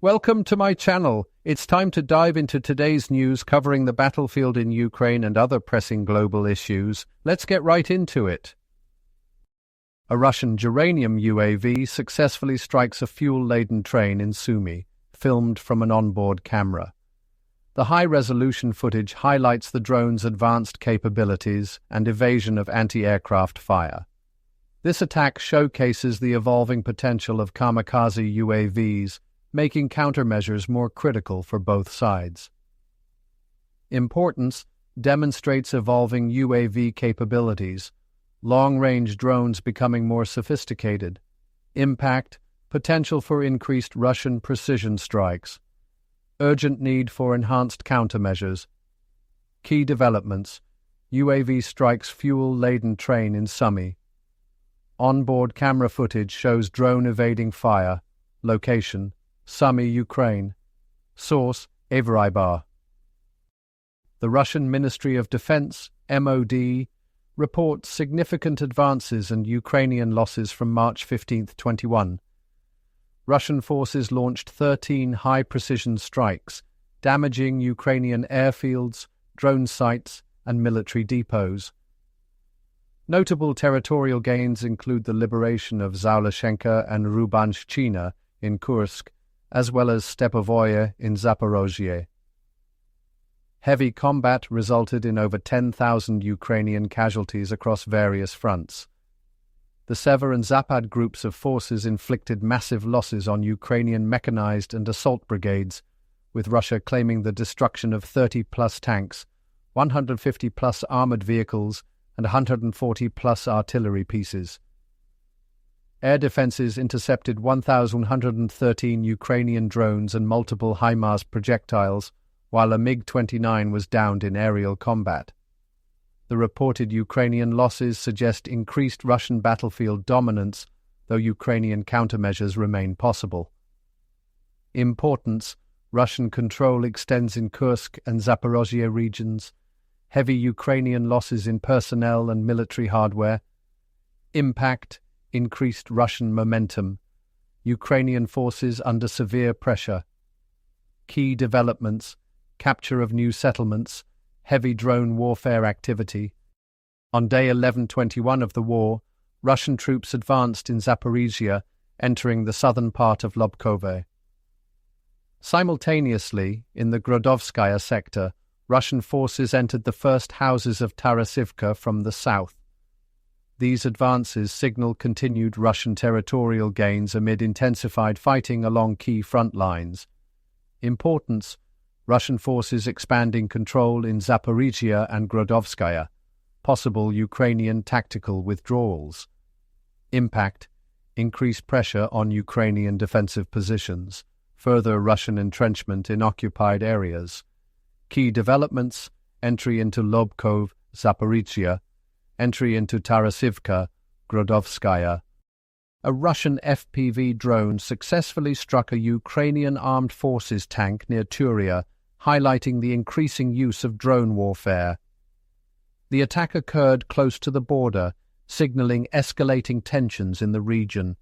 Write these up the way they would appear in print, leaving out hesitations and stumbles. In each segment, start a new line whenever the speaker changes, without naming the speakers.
Welcome to my channel. It's time to dive into today's news covering the battlefield in Ukraine and other pressing global issues. Let's get right into it. A Russian geranium UAV successfully strikes a fuel-laden train in Sumy, filmed from an onboard camera. The high-resolution footage highlights the drone's advanced capabilities and evasion of anti-aircraft fire. This attack showcases the evolving potential of kamikaze UAVs, making countermeasures more critical for both sides. Importance demonstrates evolving UAV capabilities, long-range drones becoming more sophisticated. Impact, potential for increased Russian precision strikes. Urgent need for enhanced countermeasures. Key developments: UAV strikes fuel-laden train in Sumy. Onboard camera footage shows drone evading fire. Location: Sumy, Ukraine. Source: Evrybar. The Russian Ministry of Defense, MOD, reports significant advances and Ukrainian losses from March 15, 21. Russian forces launched 13 high-precision strikes, damaging Ukrainian airfields, drone sites, and military depots. Notable territorial gains include the liberation of Zaulashenka and Rubanshchina in Kursk, as well as Stepovoye in Zaporozhye. Heavy combat resulted in over 10,000 Ukrainian casualties across various fronts. The Sever and Zapad groups of forces inflicted massive losses on Ukrainian mechanized and assault brigades, with Russia claiming the destruction of 30-plus tanks, 150-plus armored vehicles, and 140-plus artillery pieces. Air defenses intercepted 1,113 Ukrainian drones and multiple HIMARS projectiles, while a MiG-29 was downed in aerial combat. The reported Ukrainian losses suggest increased Russian battlefield dominance, though Ukrainian countermeasures remain possible. Importance: Russian control extends in Kursk and Zaporozhye regions. Heavy Ukrainian losses in personnel and military hardware. Impact: increased Russian momentum. Ukrainian forces under severe pressure. Key developments: capture of new settlements, heavy drone warfare activity. On day 11/21 of the war, Russian troops advanced in Zaporizhia, entering the southern part of Lobkove. Simultaneously, in the Grodovskaya sector, Russian forces entered the first houses of Tarasivka from the south. These advances signal continued Russian territorial gains amid intensified fighting along key front lines. Importance: Russian forces expanding control in Zaporizhia and Grodovskaya. Possible Ukrainian tactical withdrawals. Impact: increased pressure on Ukrainian defensive positions. Further Russian entrenchment in occupied areas. Key developments: entry into Lobkov, Zaporizhia. Entry into Tarasivka, Grodovskaya. A Russian FPV drone successfully struck a Ukrainian armed forces tank near Turia, highlighting the increasing use of drone warfare. The attack occurred close to the border, signaling escalating tensions in the region.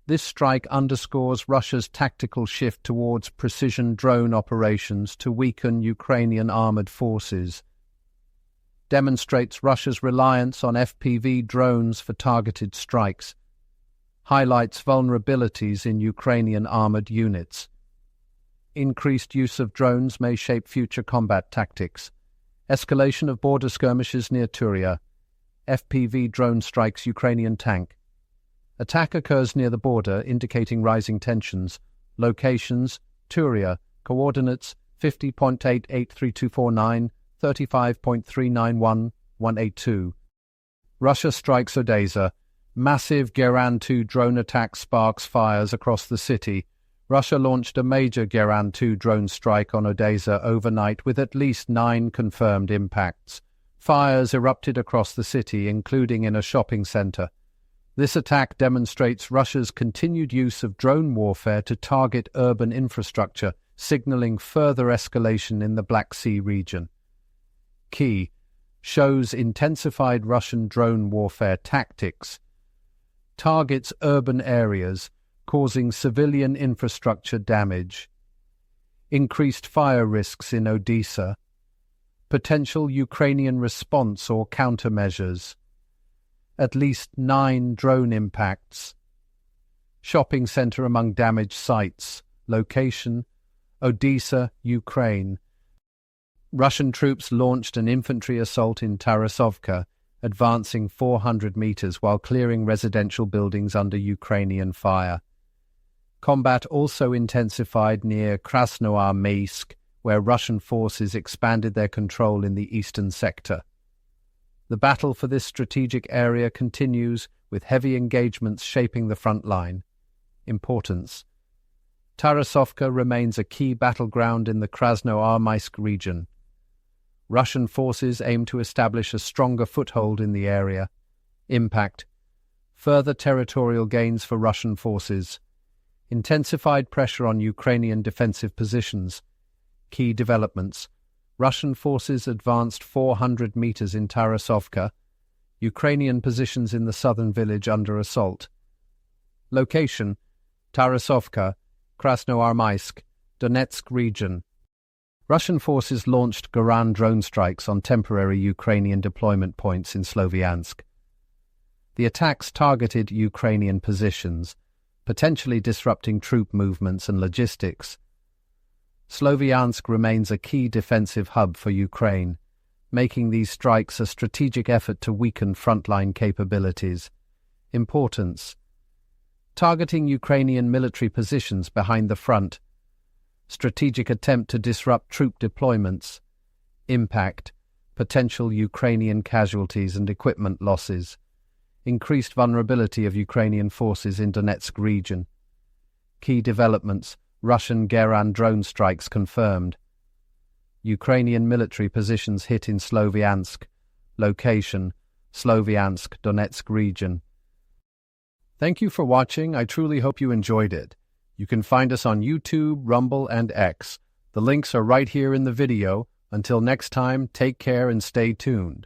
This strike underscores Russia's tactical shift towards precision drone operations to weaken Ukrainian armored forces. Demonstrates Russia's reliance on FPV drones for targeted strikes. Highlights vulnerabilities in Ukrainian armored units. Increased use of drones may shape future combat tactics. Escalation of border skirmishes near Turia. FPV drone strikes Ukrainian tank. Attack occurs near the border, indicating rising tensions. Locations: Turia. Coordinates: 50.883249, 35.391182. Russia strikes Odessa. Massive Geran-2 drone attack sparks fires across the city. Russia launched a major Geran-2 drone strike on Odessa overnight with at least 9 confirmed impacts. Fires erupted across the city, including in a shopping center. This attack demonstrates Russia's continued use of drone warfare to target urban infrastructure, signaling further escalation in the Black Sea region. Key: shows intensified Russian drone warfare tactics. Targets urban areas, causing civilian infrastructure damage. Increased fire risks in Odessa. Potential Ukrainian response or countermeasures. At least 9 drone impacts. Shopping center among damaged sites. Location: Odessa, Ukraine. Russian troops launched an infantry assault in Tarasovka, advancing 400 meters while clearing residential buildings under Ukrainian fire. Combat also intensified near Krasnoarmeysk, where Russian forces expanded their control in the eastern sector. The battle for this strategic area continues, with heavy engagements shaping the front line. Importance: Tarasovka remains a key battleground in the Krasnoarmeysk region. Russian forces aim to establish a stronger foothold in the area. Impact: further territorial gains for Russian forces. Intensified pressure on Ukrainian defensive positions. Key developments: Russian forces advanced 400 meters in Tarasovka. Ukrainian positions in the southern village under assault. Location: Tarasovka, Krasnoarmeysk, Donetsk region. Russian forces launched Goran drone strikes on temporary Ukrainian deployment points in Sloviansk. The attacks targeted Ukrainian positions, potentially disrupting troop movements and logistics. Sloviansk remains a key defensive hub for Ukraine, making these strikes a strategic effort to weaken frontline capabilities. Importance: targeting Ukrainian military positions behind the front. Strategic attempt to disrupt troop deployments. Impact: potential Ukrainian casualties and equipment losses. Increased vulnerability of Ukrainian forces in Donetsk region. Key developments: Russian Goran drone strikes confirmed. Ukrainian military positions hit in Sloviansk. Location: Sloviansk, Donetsk region. Thank you for watching. I truly hope you enjoyed it. You can find us on YouTube, Rumble, and X. The links are right here in the video. Until next time, take care and stay tuned.